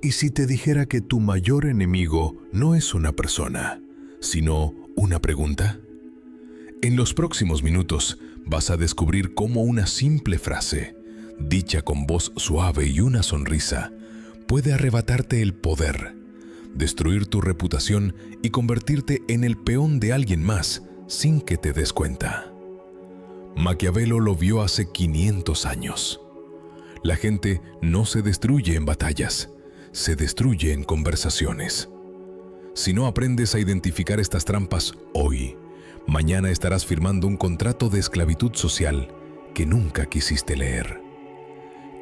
¿Y si te dijera que tu mayor enemigo no es una persona, sino una pregunta? En los próximos minutos vas a descubrir cómo una simple frase, dicha con voz suave y una sonrisa, puede arrebatarte el poder, destruir tu reputación y convertirte en el peón de alguien más sin que te des cuenta. Maquiavelo lo vio hace 500 años. La gente no se destruye en batallas, se destruye en conversaciones. Si no aprendes a identificar estas trampas hoy, mañana estarás firmando un contrato de esclavitud social que nunca quisiste leer.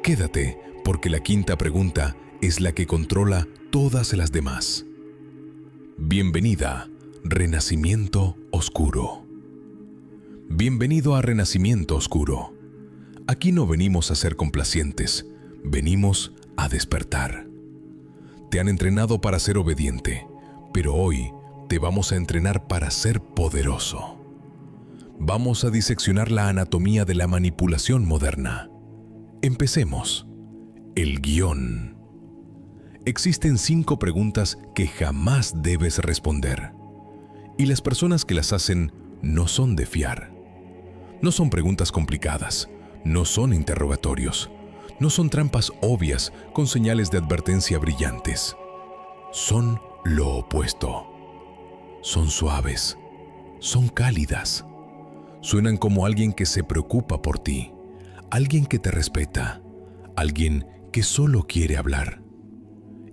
Quédate, porque la quinta pregunta es la que controla todas las demás. Bienvenida, Renacimiento Oscuro. Bienvenido a Renacimiento Oscuro. Aquí no venimos a ser complacientes, venimos a despertar. Te han entrenado para ser obediente, pero hoy te vamos a entrenar para ser poderoso. Vamos a diseccionar la anatomía de la manipulación moderna. Empecemos. El guión. Existen 5 preguntas que jamás debes responder. Y las personas que las hacen no son de fiar. No son preguntas complicadas, no son interrogatorios, no son trampas obvias con señales de advertencia brillantes. Son lo opuesto. Son suaves, son cálidas. Suenan como alguien que se preocupa por ti, alguien que te respeta, alguien que solo quiere hablar.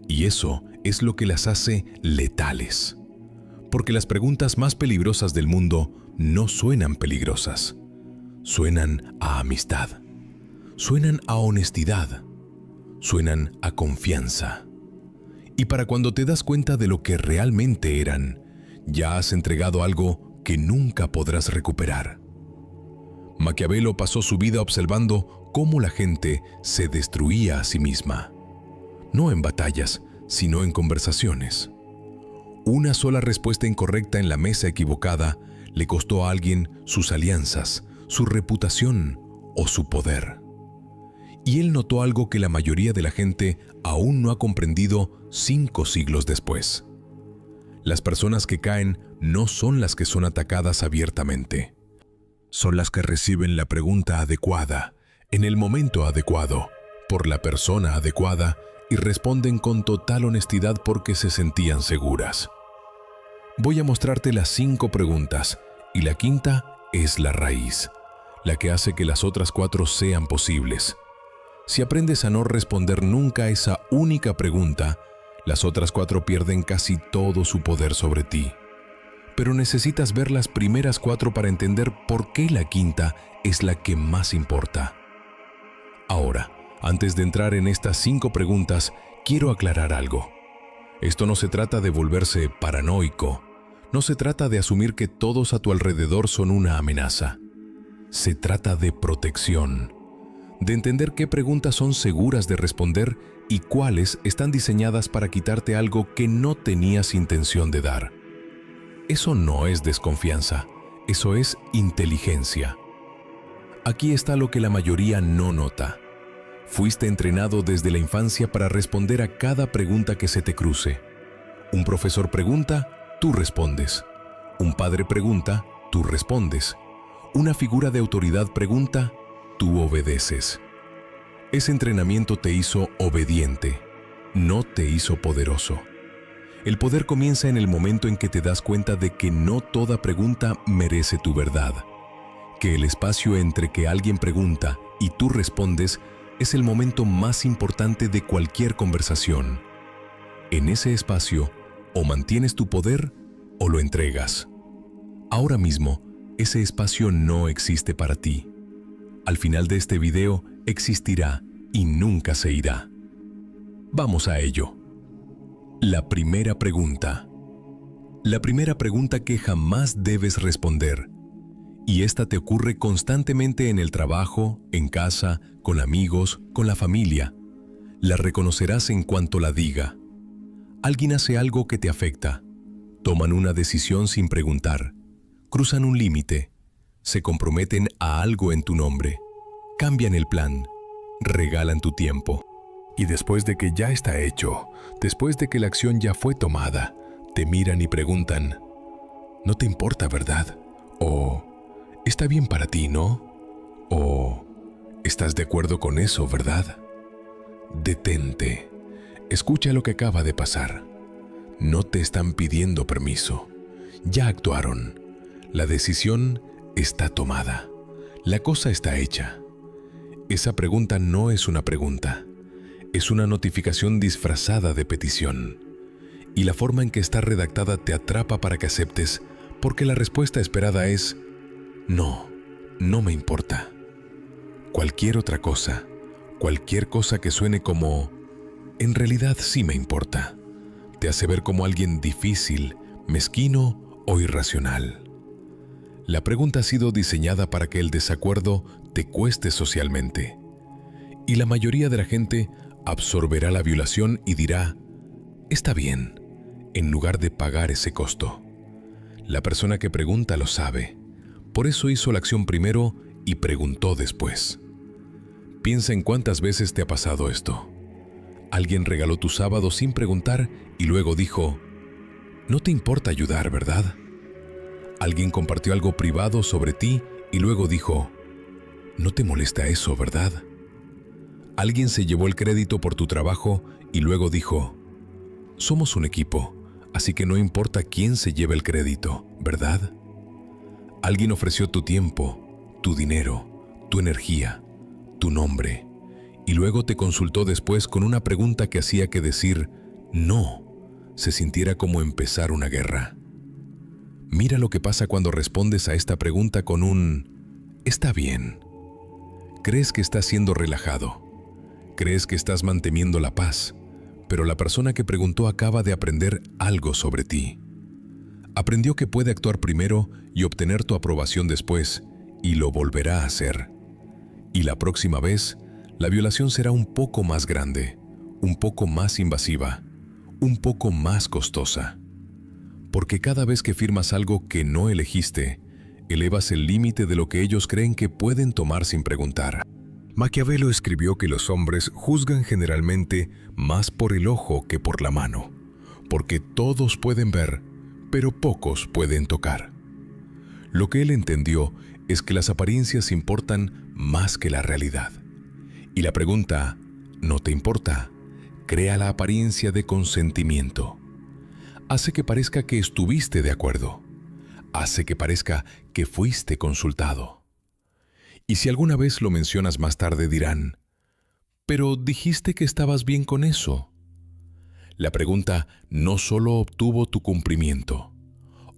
Y eso es lo que las hace letales. Porque las preguntas más peligrosas del mundo no suenan peligrosas. Suenan a amistad. Suenan a honestidad. Suenan a confianza. Y para cuando te das cuenta de lo que realmente eran, ya has entregado algo que nunca podrás recuperar. Maquiavelo pasó su vida observando cómo la gente se destruía a sí misma. No en batallas, sino en conversaciones. Una sola respuesta incorrecta en la mesa equivocada le costó a alguien sus alianzas, su reputación o su poder. Y él notó algo que la mayoría de la gente aún no ha comprendido 5 siglos después. Las personas que caen no son las que son atacadas abiertamente. Son las que reciben la pregunta adecuada, en el momento adecuado, por la persona adecuada y responden con total honestidad porque se sentían seguras. Voy a mostrarte las 5 preguntas y la quinta es la raíz, la que hace que las otras 4 sean posibles. Si aprendes a no responder nunca a esa única pregunta, las otras 4 pierden casi todo su poder sobre ti. Pero necesitas ver las primeras 4 para entender por qué la quinta es la que más importa. Ahora, antes de entrar en estas 5 preguntas, quiero aclarar algo. Esto no se trata de volverse paranoico. No se trata de asumir que todos a tu alrededor son una amenaza. Se trata de protección. De entender qué preguntas son seguras de responder y cuáles están diseñadas para quitarte algo que no tenías intención de dar. Eso no es desconfianza, eso es inteligencia. Aquí está lo que la mayoría no nota. Fuiste entrenado desde la infancia para responder a cada pregunta que se te cruce. Un profesor pregunta, tú respondes. Un padre pregunta, tú respondes. Una figura de autoridad pregunta, tú obedeces. Ese entrenamiento te hizo obediente, no te hizo poderoso. El poder comienza en el momento en que te das cuenta de que no toda pregunta merece tu verdad, que el espacio entre que alguien pregunta y tú respondes es el momento más importante de cualquier conversación. En ese espacio, o mantienes tu poder o lo entregas. Ahora mismo, ese espacio no existe para ti. Al final de este video, existirá y nunca se irá. Vamos a ello. La primera pregunta. La primera pregunta que jamás debes responder. Y esta te ocurre constantemente en el trabajo, en casa, con amigos, con la familia. La reconocerás en cuanto la diga. Alguien hace algo que te afecta. Toman una decisión sin preguntar. Cruzan un límite. Se comprometen a algo en tu nombre. Cambian el plan. Regalan tu tiempo. Y después de que ya está hecho, después de que la acción ya fue tomada, te miran y preguntan, ¿no te importa, verdad? O, ¿está bien para ti, no? O, ¿estás de acuerdo con eso, verdad? Detente. Escucha lo que acaba de pasar. No te están pidiendo permiso. Ya actuaron. La decisión está tomada. La cosa está hecha. Esa pregunta no es una pregunta. Es una notificación disfrazada de petición. Y la forma en que está redactada te atrapa para que aceptes, porque la respuesta esperada es, no, no me importa. Cualquier otra cosa, cualquier cosa que suene como, en realidad sí me importa, te hace ver como alguien difícil, mezquino o irracional. La pregunta ha sido diseñada para que el desacuerdo te cueste socialmente. Y la mayoría de la gente absorberá la violación y dirá, está bien, en lugar de pagar ese costo. La persona que pregunta lo sabe. Por eso hizo la acción primero y preguntó después. Piensa en cuántas veces te ha pasado esto. Alguien regaló tu sábado sin preguntar y luego dijo, no te importa ayudar, ¿verdad? Alguien compartió algo privado sobre ti y luego dijo, no te molesta eso, ¿verdad? Alguien se llevó el crédito por tu trabajo y luego dijo, somos un equipo, así que no importa quién se lleve el crédito, ¿verdad? Alguien ofreció tu tiempo, tu dinero, tu energía, tu nombre, y luego te consultó después con una pregunta que hacía que decir no se sintiera como empezar una guerra. Mira lo que pasa cuando respondes a esta pregunta con un está bien. Crees que estás siendo relajado. Crees que estás manteniendo la paz, pero la persona que preguntó acaba de aprender algo sobre ti. Aprendió que puede actuar primero y obtener tu aprobación después, y lo volverá a hacer. Y la próxima vez, la violación será un poco más grande, un poco más invasiva, un poco más costosa. Porque cada vez que firmas algo que no elegiste, elevas el límite de lo que ellos creen que pueden tomar sin preguntar. Maquiavelo escribió que los hombres juzgan generalmente más por el ojo que por la mano, porque todos pueden ver, pero pocos pueden tocar. Lo que él entendió es que las apariencias importan más que la realidad. Y la pregunta, ¿no te importa?, crea la apariencia de consentimiento. Hace que parezca que estuviste de acuerdo. Hace que parezca que fuiste consultado. Y si alguna vez lo mencionas más tarde dirán, «Pero dijiste que estabas bien con eso». La pregunta no solo obtuvo tu cumplimiento,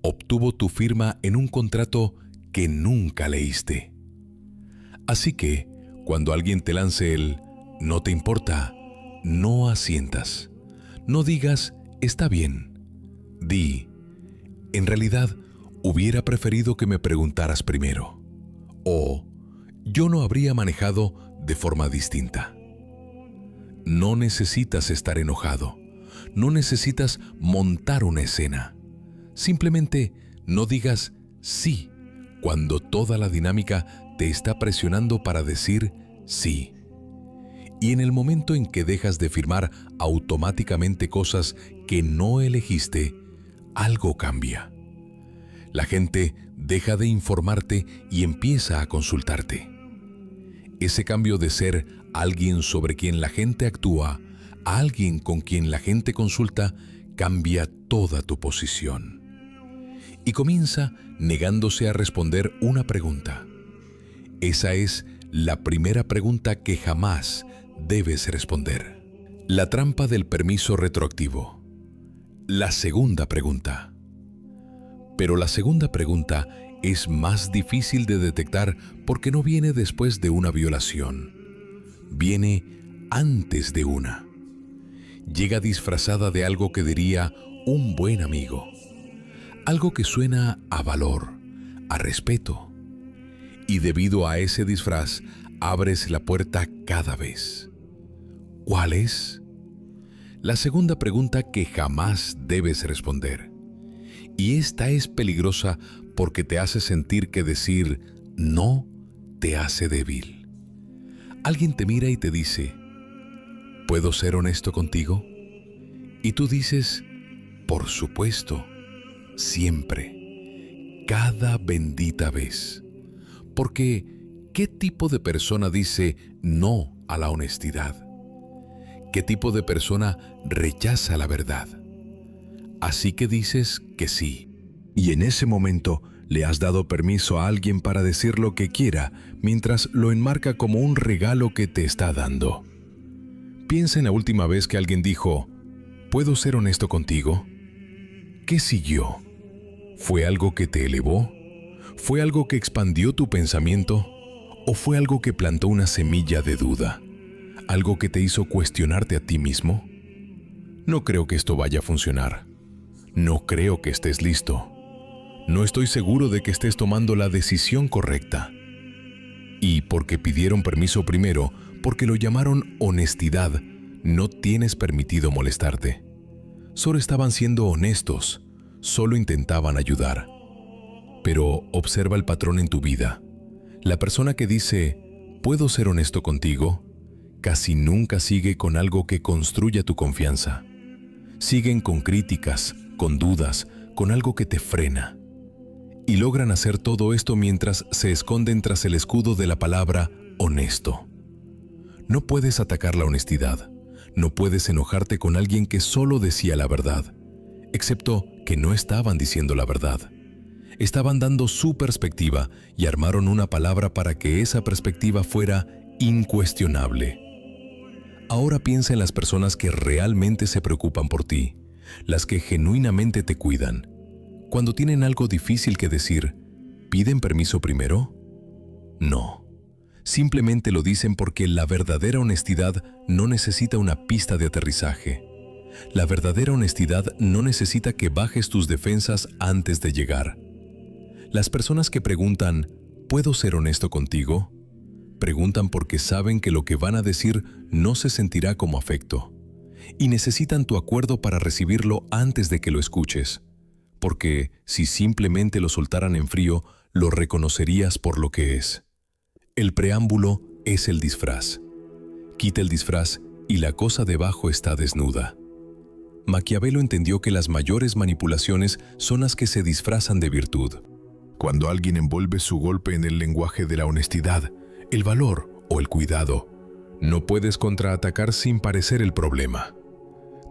obtuvo tu firma en un contrato que nunca leíste. Así que, cuando alguien te lance el «no te importa», no asientas. No digas «está bien». Di «en realidad, hubiera preferido que me preguntaras primero». O «yo no habría manejado de forma distinta». No necesitas estar enojado. No necesitas montar una escena. Simplemente no digas sí cuando toda la dinámica te está presionando para decir sí. Y en el momento en que dejas de firmar automáticamente cosas que no elegiste, algo cambia. La gente deja de informarte y empieza a consultarte. Ese cambio de ser alguien sobre quien la gente actúa a alguien con quien la gente consulta cambia toda tu posición. Y comienza negándose a responder una pregunta. Esa es la primera pregunta que jamás debes responder. La trampa del permiso retroactivo. La segunda pregunta. Pero la segunda pregunta es más difícil de detectar porque no viene después de una violación. Viene antes de una. Llega disfrazada de algo que diría un buen amigo. Algo que suena a valor, a respeto. Y debido a ese disfraz, abres la puerta cada vez. ¿Cuál es? La segunda pregunta que jamás debes responder. Y esta es peligrosa porque te hace sentir que decir no te hace débil. Alguien te mira y te dice, ¿puedo ser honesto contigo? Y tú dices, por supuesto, siempre, cada bendita vez. Porque, ¿qué tipo de persona dice no a la honestidad? ¿Qué tipo de persona rechaza la verdad? Así que dices que sí. Y en ese momento le has dado permiso a alguien para decir lo que quiera mientras lo enmarca como un regalo que te está dando. Piensa en la última vez que alguien dijo, ¿puedo ser honesto contigo? ¿Qué siguió? ¿Fue algo que te elevó? ¿Fue algo que expandió tu pensamiento? ¿O fue algo que plantó una semilla de duda? ¿Algo que te hizo cuestionarte a ti mismo? No creo que esto vaya a funcionar. No creo que estés listo. No estoy seguro de que estés tomando la decisión correcta. Y porque pidieron permiso primero, porque lo llamaron honestidad, no tienes permitido molestarte. Solo estaban siendo honestos, solo intentaban ayudar. Pero observa el patrón en tu vida. La persona que dice, ¿puedo ser honesto contigo?, casi nunca sigue con algo que construya tu confianza. Siguen con críticas, con dudas, con algo que te frena. Y logran hacer todo esto mientras se esconden tras el escudo de la palabra honesto. No puedes atacar la honestidad. No puedes enojarte con alguien que solo decía la verdad, excepto que no estaban diciendo la verdad. Estaban dando su perspectiva y armaron una palabra para que esa perspectiva fuera incuestionable. Ahora piensa en las personas que realmente se preocupan por ti, las que genuinamente te cuidan. Cuando tienen algo difícil que decir, ¿piden permiso primero? No. Simplemente lo dicen porque la verdadera honestidad no necesita una pista de aterrizaje. La verdadera honestidad no necesita que bajes tus defensas antes de llegar. Las personas que preguntan, ¿puedo ser honesto contigo?, preguntan porque saben que lo que van a decir no se sentirá como afecto, y necesitan tu acuerdo para recibirlo antes de que lo escuches, porque si simplemente lo soltaran en frío, lo reconocerías por lo que es. El preámbulo es el disfraz. Quita el disfraz y la cosa debajo está desnuda. Maquiavelo entendió que las mayores manipulaciones son las que se disfrazan de virtud. Cuando alguien envuelve su golpe en el lenguaje de la honestidad, el valor o el cuidado, no puedes contraatacar sin parecer el problema.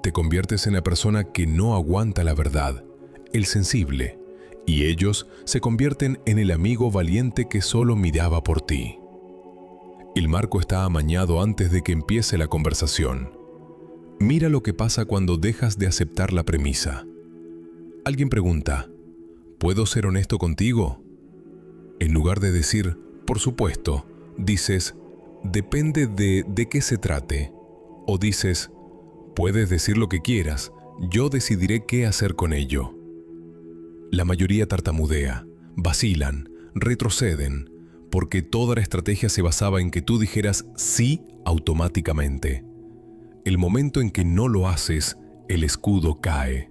Te conviertes en la persona que no aguanta la verdad, el sensible, y ellos se convierten en el amigo valiente que solo miraba por ti. El marco está amañado antes de que empiece la conversación. Mira lo que pasa cuando dejas de aceptar la premisa. Alguien pregunta, ¿puedo ser honesto contigo? En lugar de decir, por supuesto, dices, depende de qué se trate. O dices, puedes decir lo que quieras, yo decidiré qué hacer con ello. La mayoría tartamudea, vacilan, retroceden, porque toda la estrategia se basaba en que tú dijeras sí automáticamente. El momento en que no lo haces, el escudo cae.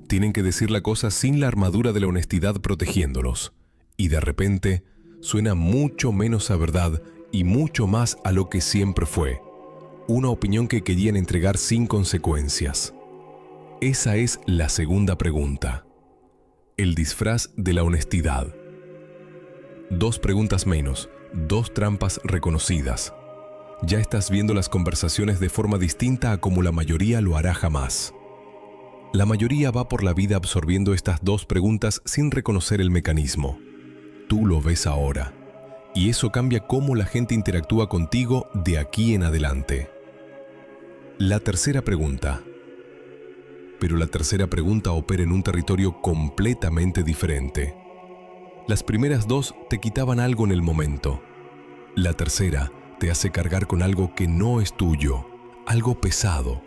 Tienen que decir la cosa sin la armadura de la honestidad protegiéndolos. Y de repente, suena mucho menos a verdad y mucho más a lo que siempre fue. Una opinión que querían entregar sin consecuencias. Esa es la segunda pregunta. El disfraz de la honestidad. 2 preguntas menos, 2 trampas reconocidas. Ya estás viendo las conversaciones de forma distinta a como la mayoría lo hará jamás. La mayoría va por la vida absorbiendo estas 2 preguntas sin reconocer el mecanismo. Tú lo ves ahora, y eso cambia cómo la gente interactúa contigo de aquí en adelante. La tercera pregunta. Pero la tercera pregunta opera en un territorio completamente diferente. Las primeras 2 te quitaban algo en el momento. La tercera te hace cargar con algo que no es tuyo, algo pesado,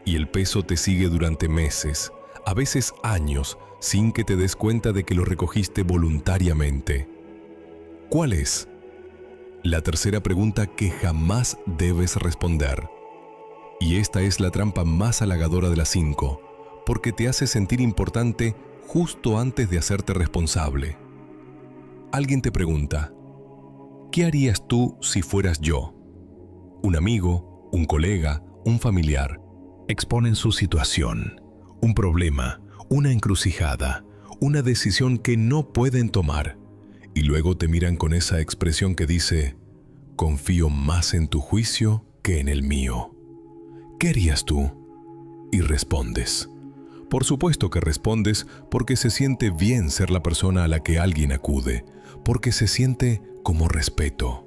y el peso te sigue durante meses, a veces años, sin que te des cuenta de que lo recogiste voluntariamente. ¿Cuál es? La tercera pregunta que jamás debes responder. Y esta es la trampa más halagadora de las 5, porque te hace sentir importante justo antes de hacerte responsable. Alguien te pregunta, ¿qué harías tú si fueras yo? Un amigo, un colega, un familiar, exponen su situación, un problema, una encrucijada, una decisión que no pueden tomar, y luego te miran con esa expresión que dice: confío más en tu juicio que en el mío. ¿Qué harías tú? Y respondes. Por supuesto que respondes porque se siente bien ser la persona a la que alguien acude, porque se siente como respeto.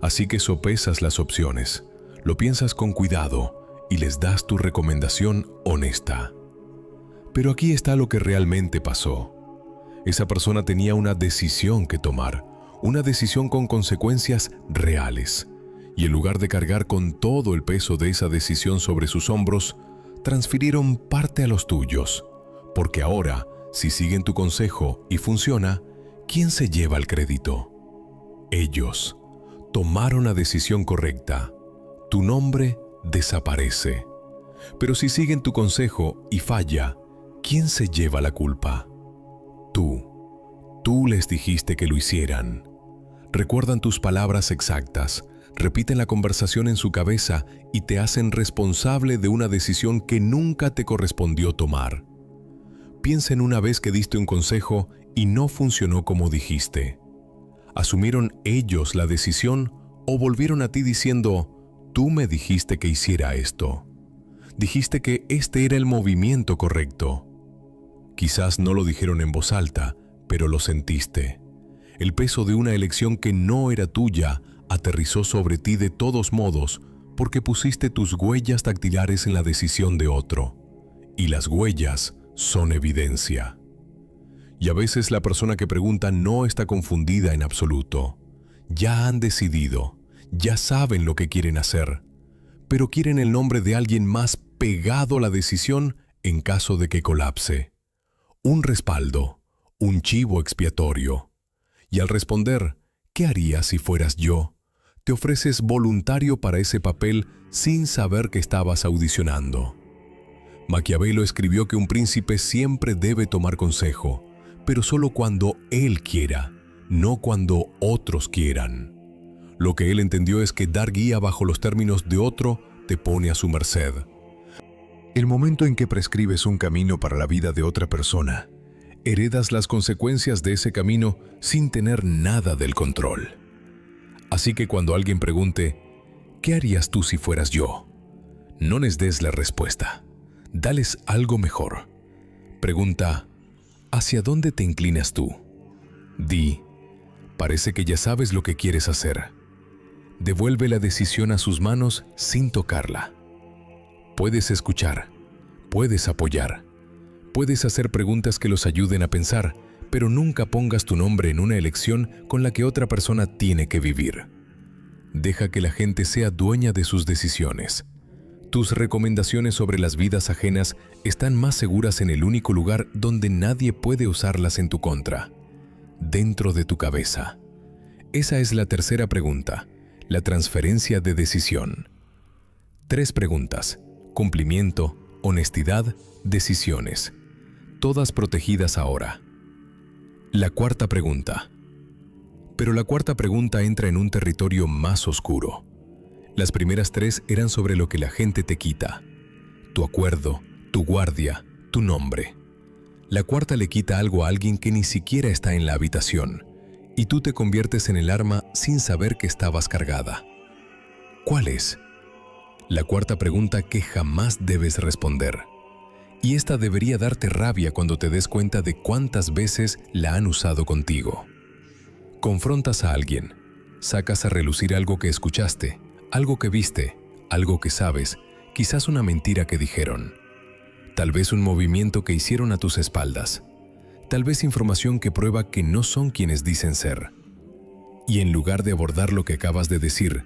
Así que sopesas las opciones, lo piensas con cuidado y les das tu recomendación honesta. Pero aquí está lo que realmente pasó. Esa persona tenía una decisión que tomar, una decisión con consecuencias reales, y en lugar de cargar con todo el peso de esa decisión sobre sus hombros, transfirieron parte a los tuyos, porque ahora, si siguen tu consejo y funciona, ¿quién se lleva el crédito? Ellos tomaron la decisión correcta. Tu nombre desaparece. Pero si siguen tu consejo y falla, ¿quién se lleva la culpa? Tú les dijiste que lo hicieran. Recuerdan tus palabras exactas, repiten la conversación en su cabeza y te hacen responsable de una decisión que nunca te correspondió tomar. Piensa en una vez que diste un consejo y no funcionó como dijiste. ¿Asumieron ellos la decisión o volvieron a ti diciendo: tú me dijiste que hiciera esto? Dijiste que este era el movimiento correcto. Quizás no lo dijeron en voz alta, pero lo sentiste. El peso de una elección que no era tuya aterrizó sobre ti de todos modos porque pusiste tus huellas dactilares en la decisión de otro. Y las huellas son evidencia. Y a veces la persona que pregunta no está confundida en absoluto. Ya han decidido, ya saben lo que quieren hacer, pero quieren el nombre de alguien más pegado a la decisión en caso de que colapse. Un respaldo, un chivo expiatorio. Y al responder, ¿qué harías si fueras yo?, te ofreces voluntario para ese papel sin saber que estabas audicionando. Maquiavelo escribió que un príncipe siempre debe tomar consejo, pero solo cuando él quiera, no cuando otros quieran. Lo que él entendió es que dar guía bajo los términos de otro te pone a su merced. El momento en que prescribes un camino para la vida de otra persona, heredas las consecuencias de ese camino sin tener nada del control. Así que cuando alguien pregunte, ¿qué harías tú si fueras yo?, no les des la respuesta. Dales algo mejor. Pregunta, ¿hacia dónde te inclinas tú? Di, parece que ya sabes lo que quieres hacer. Devuelve la decisión a sus manos sin tocarla. Puedes escuchar, puedes apoyar, puedes hacer preguntas que los ayuden a pensar, pero nunca pongas tu nombre en una elección con la que otra persona tiene que vivir. Deja que la gente sea dueña de sus decisiones. Tus recomendaciones sobre las vidas ajenas están más seguras en el único lugar donde nadie puede usarlas en tu contra: dentro de tu cabeza. Esa es la tercera pregunta, la transferencia de decisión. 3 preguntas: cumplimiento, honestidad, decisiones. Todas protegidas ahora. La cuarta pregunta. Pero la cuarta pregunta entra en un territorio más oscuro. Las primeras 3 eran sobre lo que la gente te quita: tu acuerdo, tu guardia, tu nombre. La cuarta le quita algo a alguien que ni siquiera está en la habitación, y tú te conviertes en el arma sin saber que estabas cargada. ¿Cuál es? La cuarta pregunta que jamás debes responder. Y esta debería darte rabia cuando te des cuenta de cuántas veces la han usado contigo. Confrontas a alguien, sacas a relucir algo que escuchaste, algo que viste, algo que sabes, quizás una mentira que dijeron. Tal vez un movimiento que hicieron a tus espaldas. Tal vez información que prueba que no son quienes dicen ser. Y en lugar de abordar lo que acabas de decir,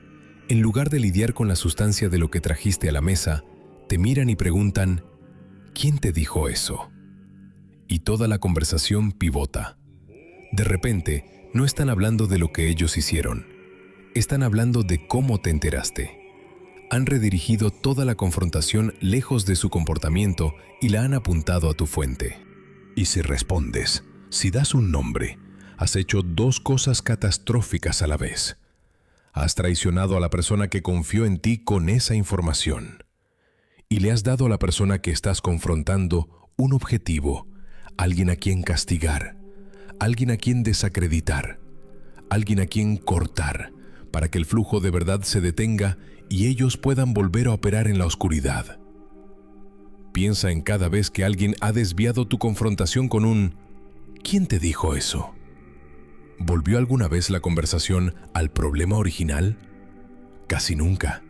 en lugar de lidiar con la sustancia de lo que trajiste a la mesa, te miran y preguntan, ¿quién te dijo eso? Y toda la conversación pivota. De repente, no están hablando de lo que ellos hicieron. Están hablando de cómo te enteraste. Han redirigido toda la confrontación lejos de su comportamiento y la han apuntado a tu fuente. Y si respondes, si das un nombre, has hecho 2 cosas catastróficas a la vez. Has traicionado a la persona que confió en ti con esa información. y le has dado a la persona que estás confrontando un objetivo, alguien a quien castigar, alguien a quien desacreditar, alguien a quien cortar, para que el flujo de verdad se detenga y ellos puedan volver a operar en la oscuridad. Piensa en cada vez que alguien ha desviado tu confrontación con un ¿quién te dijo eso? ¿Volvió alguna vez la conversación al problema original? Casi nunca,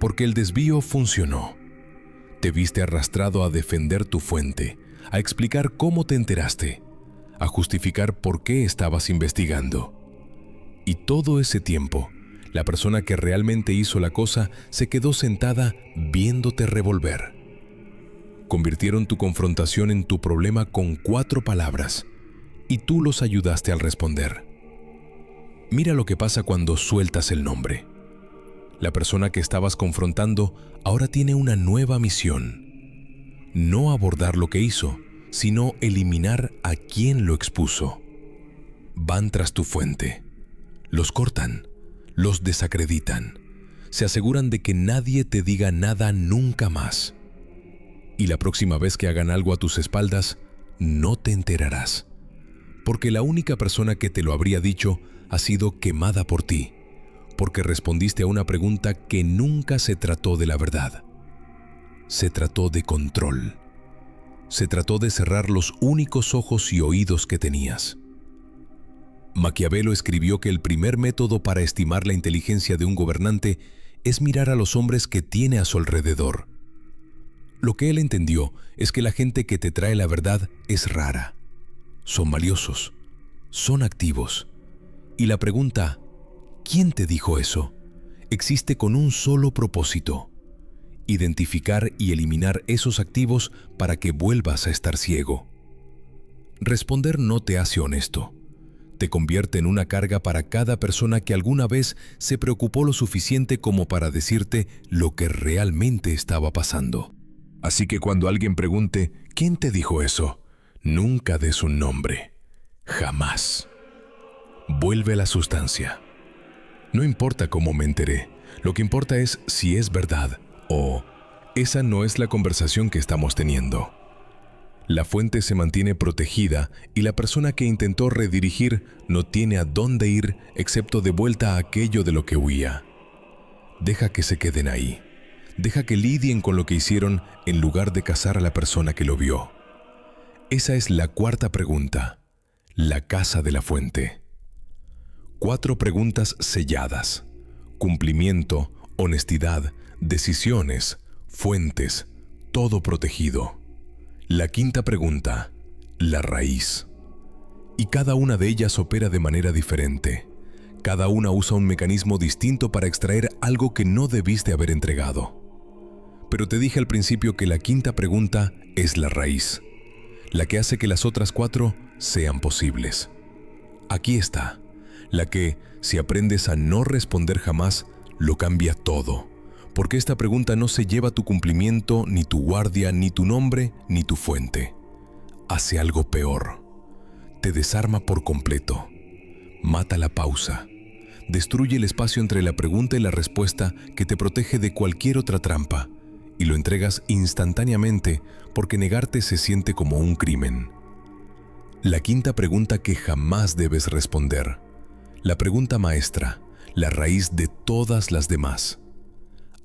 porque el desvío funcionó. Te viste arrastrado a defender tu fuente, a explicar cómo te enteraste, a justificar por qué estabas investigando. Y todo ese tiempo, la persona que realmente hizo la cosa se quedó sentada viéndote revolver. Convirtieron tu confrontación en tu problema con 4 palabras y tú los ayudaste al responder. Mira lo que pasa cuando sueltas el nombre. La persona que estabas confrontando ahora tiene una nueva misión. No abordar lo que hizo, sino eliminar a quien lo expuso. Van tras tu fuente. Los cortan, los desacreditan. Se aseguran de que nadie te diga nada nunca más. Y la próxima vez que hagan algo a tus espaldas, no te enterarás. Porque la única persona que te lo habría dicho ha sido quemada por ti, porque respondiste a una pregunta que nunca se trató de la verdad. Se trató de control. Se trató de cerrar los únicos ojos y oídos que tenías. Maquiavelo escribió que el primer método para estimar la inteligencia de un gobernante es mirar a los hombres que tiene a su alrededor. Lo que él entendió es que la gente que te trae la verdad es rara. Son valiosos, son activos. Y la pregunta, ¿quién te dijo eso?, existe con un solo propósito: identificar y eliminar esos activos para que vuelvas a estar ciego. Responder no te hace honesto. Te convierte en una carga para cada persona que alguna vez se preocupó lo suficiente como para decirte lo que realmente estaba pasando. Así que cuando alguien pregunte, ¿quién te dijo eso?, nunca des un nombre. Jamás. Vuelve a la sustancia. No importa cómo me enteré, lo que importa es si es verdad o esa no es la conversación que estamos teniendo. La fuente se mantiene protegida y la persona que intentó redirigir no tiene a dónde ir excepto de vuelta a aquello de lo que huía. Deja que se queden ahí. Deja que lidien con lo que hicieron en lugar de cazar a la persona que lo vio. Esa es la 4ª pregunta, la casa de la fuente. 4 preguntas selladas: cumplimiento, honestidad, decisiones, fuentes, todo protegido. La 5ª pregunta, la raíz. Y cada una de ellas opera de manera diferente. Cada una usa un mecanismo distinto para extraer algo que no debiste haber entregado. Pero te dije al principio que la 5ª pregunta es la raíz, la que hace que las otras 4 sean posibles. Aquí está, la que, si aprendes a no responder jamás, lo cambia todo. Porque esta pregunta no se lleva tu cumplimiento, ni tu guardia, ni tu nombre, ni tu fuente. Hace algo peor. Te desarma por completo. Mata la pausa. Destruye el espacio entre la pregunta y la respuesta que te protege de cualquier otra trampa. Y lo entregas instantáneamente porque negarte se siente como un crimen. La 5ª pregunta que jamás debes responder. La pregunta maestra, la raíz de todas las demás.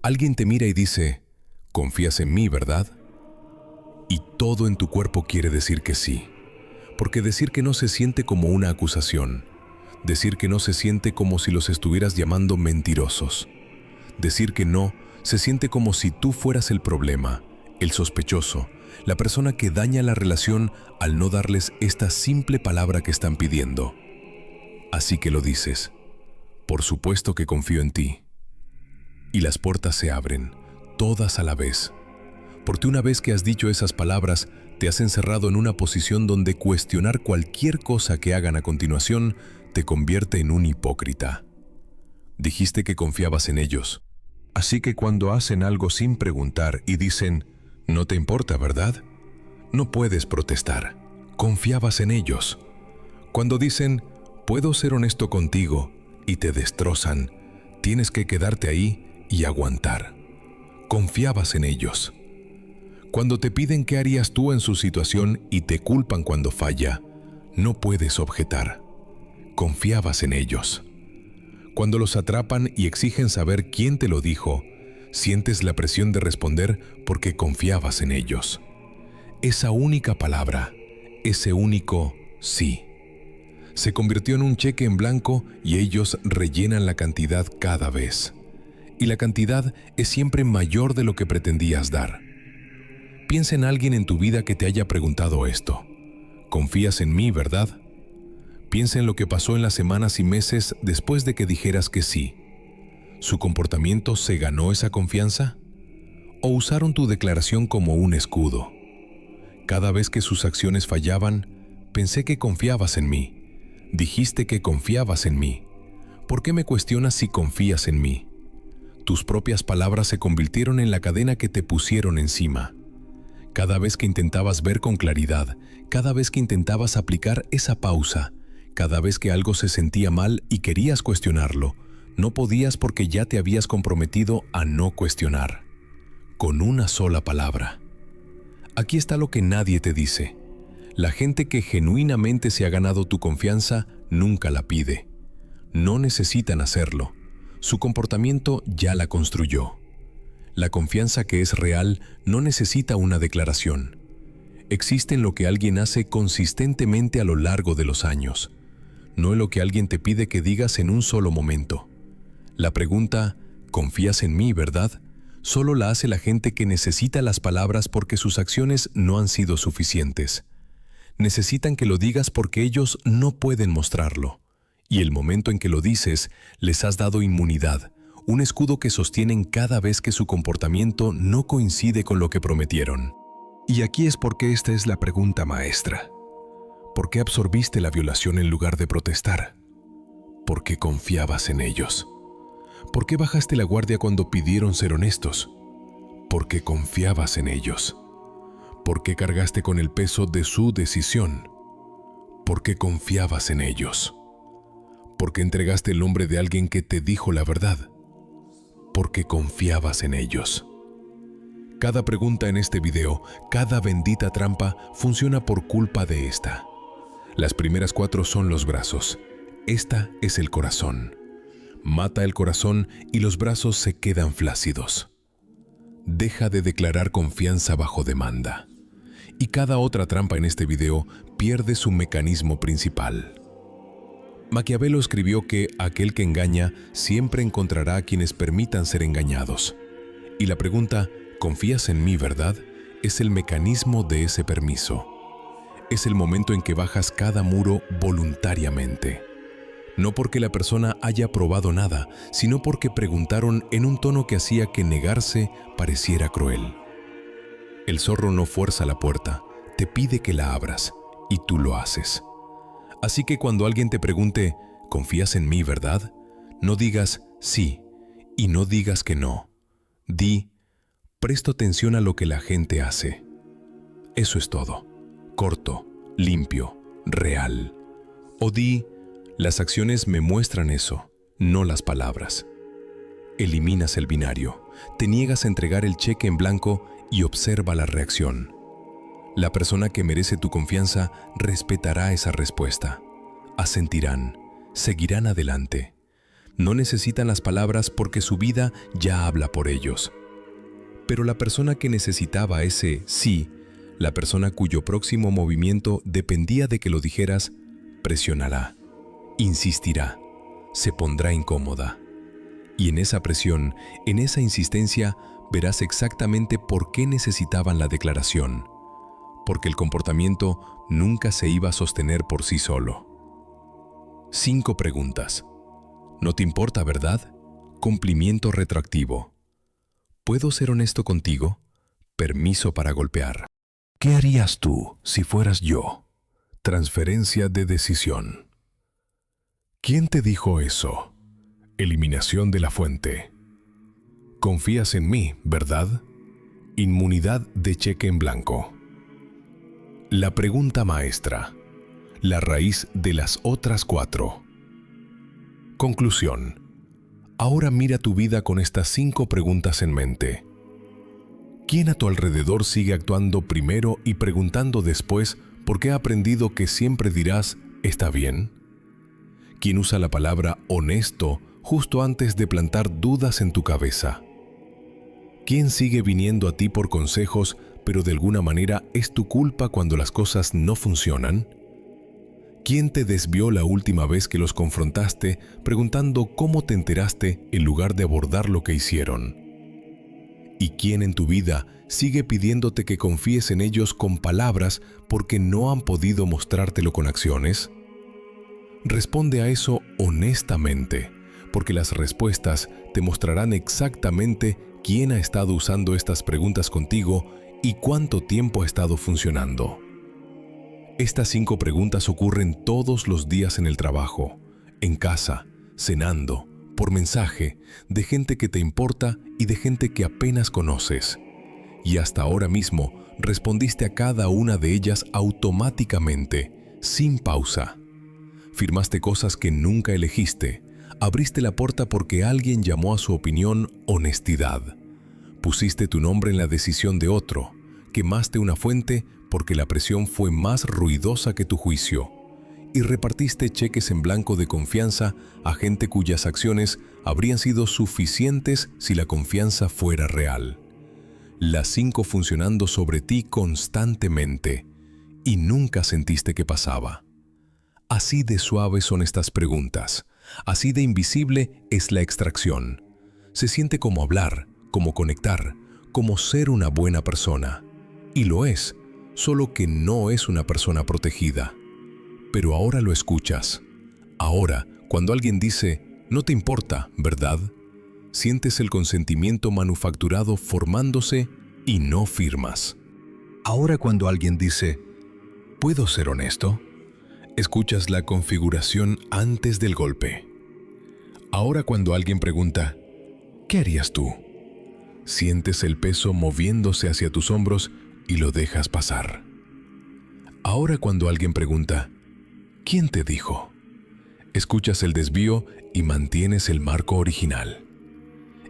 Alguien te mira y dice, ¿confías en mí, verdad? Y todo en tu cuerpo quiere decir que sí. Porque decir que no se siente como una acusación. Decir que no se siente como si los estuvieras llamando mentirosos. Decir que no se siente como si tú fueras el problema, el sospechoso, la persona que daña la relación al no darles esta simple palabra que están pidiendo. Así que lo dices. Por supuesto que confío en ti. Y las puertas se abren, todas a la vez. Porque una vez que has dicho esas palabras, te has encerrado en una posición donde cuestionar cualquier cosa que hagan a continuación te convierte en un hipócrita. Dijiste que confiabas en ellos. Así que cuando hacen algo sin preguntar y dicen, no te importa, ¿verdad?, no puedes protestar. Confiabas en ellos. Cuando dicen, puedo ser honesto contigo, y te destrozan, tienes que quedarte ahí y aguantar. Confiabas en ellos. Cuando te piden qué harías tú en su situación y te culpan cuando falla, no puedes objetar. Confiabas en ellos. Cuando los atrapan y exigen saber quién te lo dijo, sientes la presión de responder porque confiabas en ellos. Esa única palabra, ese único sí, se convirtió en un cheque en blanco y ellos rellenan la cantidad cada vez. Y la cantidad es siempre mayor de lo que pretendías dar. Piensa en alguien en tu vida que te haya preguntado esto. ¿Confías en mí, verdad? Piensa en lo que pasó en las semanas y meses después de que dijeras que sí. ¿Su comportamiento se ganó esa confianza? ¿O usaron tu declaración como un escudo? Cada vez que sus acciones fallaban, pensé que confiabas en mí. Dijiste que confiabas en mí. ¿Por qué me cuestionas si confías en mí? Tus propias palabras se convirtieron en la cadena que te pusieron encima. Cada vez que intentabas ver con claridad, cada vez que intentabas aplicar esa pausa, cada vez que algo se sentía mal y querías cuestionarlo, no podías porque ya te habías comprometido a no cuestionar. Con una sola palabra. Aquí está lo que nadie te dice. La gente que genuinamente se ha ganado tu confianza nunca la pide. No necesitan hacerlo. Su comportamiento ya la construyó. La confianza que es real no necesita una declaración. Existe en lo que alguien hace consistentemente a lo largo de los años, no en lo que alguien te pide que digas en un solo momento. La pregunta, ¿confías en mí, verdad?, solo la hace la gente que necesita las palabras porque sus acciones no han sido suficientes. Necesitan que lo digas porque ellos no pueden mostrarlo. Y el momento en que lo dices, les has dado inmunidad, un escudo que sostienen cada vez que su comportamiento no coincide con lo que prometieron. Y aquí es porque esta es la pregunta maestra. ¿Por qué absorbiste la violación en lugar de protestar? ¿Por qué confiabas en ellos? ¿Por qué bajaste la guardia cuando pidieron ser honestos? ¿Por qué confiabas en ellos? ¿Por qué cargaste con el peso de su decisión? ¿Por qué confiabas en ellos? ¿Por qué entregaste el nombre de alguien que te dijo la verdad? ¿Por qué confiabas en ellos? Cada pregunta en este video, cada bendita trampa, funciona por culpa de esta. Las primeras 4 son los brazos. Esta es el corazón. Mata el corazón y los brazos se quedan flácidos. Deja de declarar confianza bajo demanda. Y cada otra trampa en este video pierde su mecanismo principal. Maquiavelo escribió que aquel que engaña siempre encontrará a quienes permitan ser engañados. Y la pregunta, ¿confías en mí, verdad?, es el mecanismo de ese permiso. Es el momento en que bajas cada muro voluntariamente. No porque la persona haya probado nada, sino porque preguntaron en un tono que hacía que negarse pareciera cruel. El zorro no fuerza la puerta, te pide que la abras, y tú lo haces. Así que cuando alguien te pregunte, ¿confías en mí, verdad?, no digas sí, y no digas que no. Di, presto atención a lo que la gente hace. Eso es todo. Corto, limpio, real. O di, las acciones me muestran eso, no las palabras. Eliminas el binario, te niegas a entregar el cheque en blanco y observa la reacción. La persona que merece tu confianza respetará esa respuesta. Asentirán, seguirán adelante. No necesitan las palabras porque su vida ya habla por ellos. Pero la persona que necesitaba ese sí, la persona cuyo próximo movimiento dependía de que lo dijeras, presionará, insistirá, se pondrá incómoda. Y en esa presión, en esa insistencia, verás exactamente por qué necesitaban la declaración. Porque el comportamiento nunca se iba a sostener por sí solo. 5 preguntas. ¿No te importa, verdad? Cumplimiento retroactivo. ¿Puedo ser honesto contigo? Permiso para golpear. ¿Qué harías tú si fueras yo? Transferencia de decisión. ¿Quién te dijo eso? Eliminación de la fuente. ¿Confías en mí, verdad? Inmunidad de cheque en blanco. La pregunta maestra. La raíz de las otras 4. Conclusión. Ahora mira tu vida con estas 5 preguntas en mente. ¿Quién a tu alrededor sigue actuando primero y preguntando después porque ha aprendido que siempre dirás «está bien»? ¿Quién usa la palabra honesto justo antes de plantar dudas en tu cabeza? ¿Quién sigue viniendo a ti por consejos, pero de alguna manera es tu culpa cuando las cosas no funcionan? ¿Quién te desvió la última vez que los confrontaste preguntando cómo te enteraste en lugar de abordar lo que hicieron? ¿Y quién en tu vida sigue pidiéndote que confíes en ellos con palabras porque no han podido mostrártelo con acciones? Responde a eso honestamente, porque las respuestas te mostrarán exactamente quién ha estado usando estas preguntas contigo y cuánto tiempo ha estado funcionando. Estas 5 preguntas ocurren todos los días en el trabajo, en casa, cenando, por mensaje, de gente que te importa y de gente que apenas conoces. Y hasta ahora mismo respondiste a cada una de ellas automáticamente, sin pausa. Firmaste cosas que nunca elegiste. Abriste la puerta porque alguien llamó a su opinión honestidad. Pusiste tu nombre en la decisión de otro. Quemaste una fuente porque la presión fue más ruidosa que tu juicio. Y repartiste cheques en blanco de confianza a gente cuyas acciones habrían sido suficientes si la confianza fuera real. Las 5 funcionando sobre ti constantemente y nunca sentiste que pasaba. Así de suaves son estas preguntas, así de invisible es la extracción. Se siente como hablar, como conectar, como ser una buena persona. Y lo es, solo que no es una persona protegida. Pero ahora lo escuchas. Ahora, cuando alguien dice, no te importa, ¿verdad? Sientes el consentimiento manufacturado formándose y no firmas. Ahora cuando alguien dice, ¿puedo ser honesto? Escuchas la configuración antes del golpe. Ahora cuando alguien pregunta, ¿qué harías tú? Sientes el peso moviéndose hacia tus hombros y lo dejas pasar. Ahora cuando alguien pregunta, ¿quién te dijo? Escuchas el desvío y mantienes el marco original.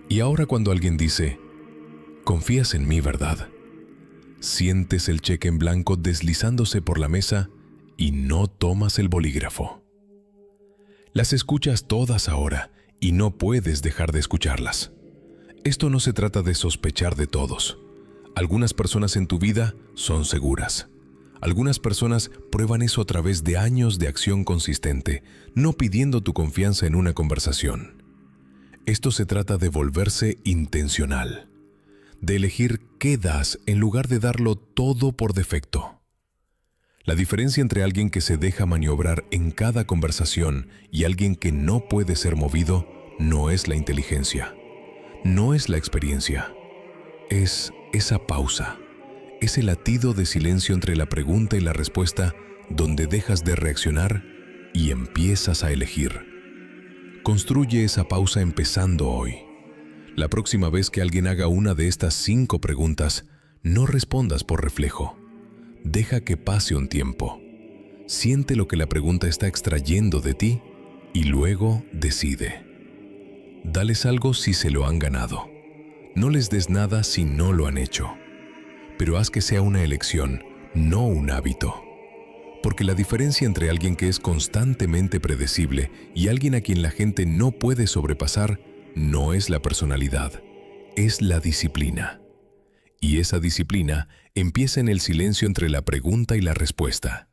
Y ahora cuando alguien dice, confías en mí, ¿verdad? Sientes el cheque en blanco deslizándose por la mesa y no tomas el bolígrafo. Las escuchas todas ahora y no puedes dejar de escucharlas. Esto no se trata de sospechar de todos. Algunas personas en tu vida son seguras. Algunas personas prueban eso a través de años de acción consistente, no pidiendo tu confianza en una conversación. Esto se trata de volverse intencional, de elegir qué das en lugar de darlo todo por defecto. La diferencia entre alguien que se deja maniobrar en cada conversación y alguien que no puede ser movido no es la inteligencia, no es la experiencia, es esa pausa, ese latido de silencio entre la pregunta y la respuesta donde dejas de reaccionar y empiezas a elegir. Construye esa pausa empezando hoy. La próxima vez que alguien haga una de estas 5 preguntas, no respondas por reflejo. Deja que pase un tiempo. Siente lo que la pregunta está extrayendo de ti y luego decide. Dales algo si se lo han ganado. No les des nada si no lo han hecho. Pero haz que sea una elección, no un hábito. Porque la diferencia entre alguien que es constantemente predecible y alguien a quien la gente no puede sobrepasar no es la personalidad, es la disciplina. Y esa disciplina empieza en el silencio entre la pregunta y la respuesta.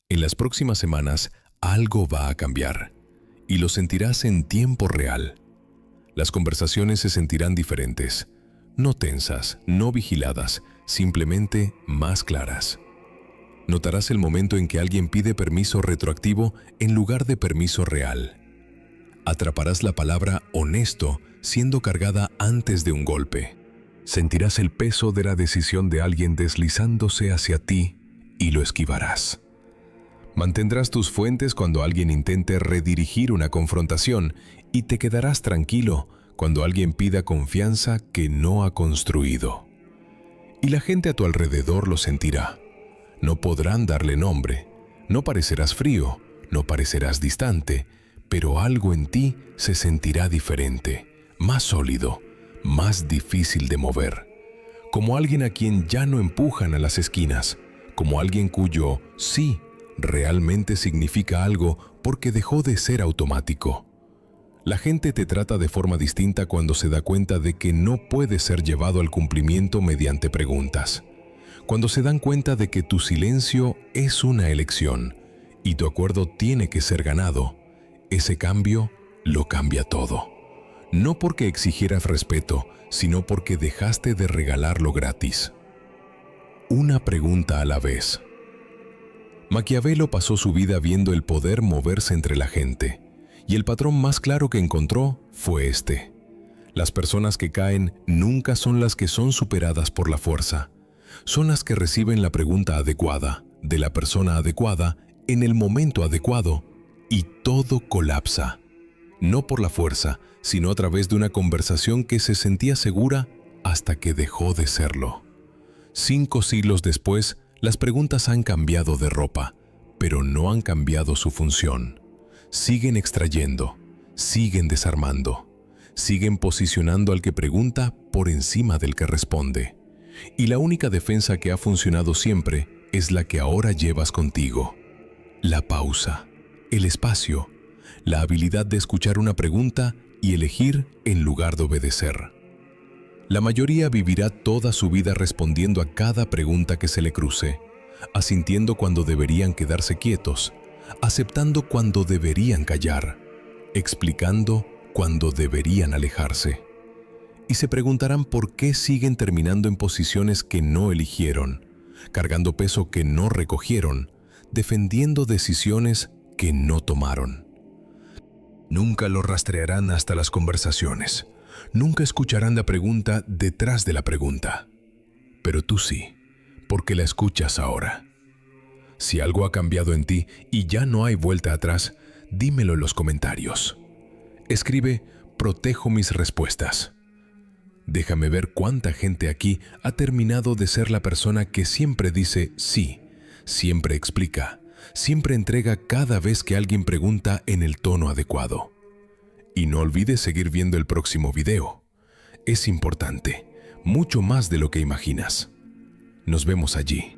En las próximas semanas, algo va a cambiar y lo sentirás en tiempo real. Las conversaciones se sentirán diferentes, no tensas, no vigiladas, simplemente más claras. Notarás el momento en que alguien pide permiso retroactivo en lugar de permiso real. Atraparás la palabra honesto siendo cargada antes de un golpe. Sentirás el peso de la decisión de alguien deslizándose hacia ti y lo esquivarás. Mantendrás tus fuentes cuando alguien intente redirigir una confrontación y te quedarás tranquilo cuando alguien pida confianza que no ha construido. Y la gente a tu alrededor lo sentirá. No podrán darle nombre, no parecerás frío, no parecerás distante, pero algo en ti se sentirá diferente, más sólido, más difícil de mover, como alguien a quien ya no empujan a las esquinas, como alguien cuyo sí realmente significa algo porque dejó de ser automático. La gente te trata de forma distinta cuando se da cuenta de que no puede ser llevado al cumplimiento mediante preguntas. Cuando se dan cuenta de que tu silencio es una elección y tu acuerdo tiene que ser ganado, ese cambio lo cambia todo. No porque exigieras respeto, sino porque dejaste de regalarlo gratis. Una pregunta a la vez. Maquiavelo pasó su vida viendo el poder moverse entre la gente, y el patrón más claro que encontró fue este. Las personas que caen nunca son las que son superadas por la fuerza. Son las que reciben la pregunta adecuada, de la persona adecuada, en el momento adecuado, y todo colapsa. No por la fuerza, sino a través de una conversación que se sentía segura hasta que dejó de serlo. 5 siglos después, las preguntas han cambiado de ropa, pero no han cambiado su función. Siguen extrayendo, siguen desarmando, siguen posicionando al que pregunta por encima del que responde. Y la única defensa que ha funcionado siempre es la que ahora llevas contigo. La pausa, el espacio, la habilidad de escuchar una pregunta y elegir en lugar de obedecer. La mayoría vivirá toda su vida respondiendo a cada pregunta que se le cruce, asintiendo cuando deberían quedarse quietos, aceptando cuando deberían callar, explicando cuando deberían alejarse. Y se preguntarán por qué siguen terminando en posiciones que no eligieron, cargando peso que no recogieron, defendiendo decisiones que no tomaron. Nunca lo rastrearán hasta las conversaciones. Nunca escucharán la pregunta detrás de la pregunta. Pero tú sí, porque la escuchas ahora. Si algo ha cambiado en ti y ya no hay vuelta atrás, dímelo en los comentarios. Escribe: protejo mis respuestas. Déjame ver cuánta gente aquí ha terminado de ser la persona que siempre dice sí, siempre explica, siempre entrega cada vez que alguien pregunta en el tono adecuado. Y no olvides seguir viendo el próximo video. Es importante, mucho más de lo que imaginas. Nos vemos allí.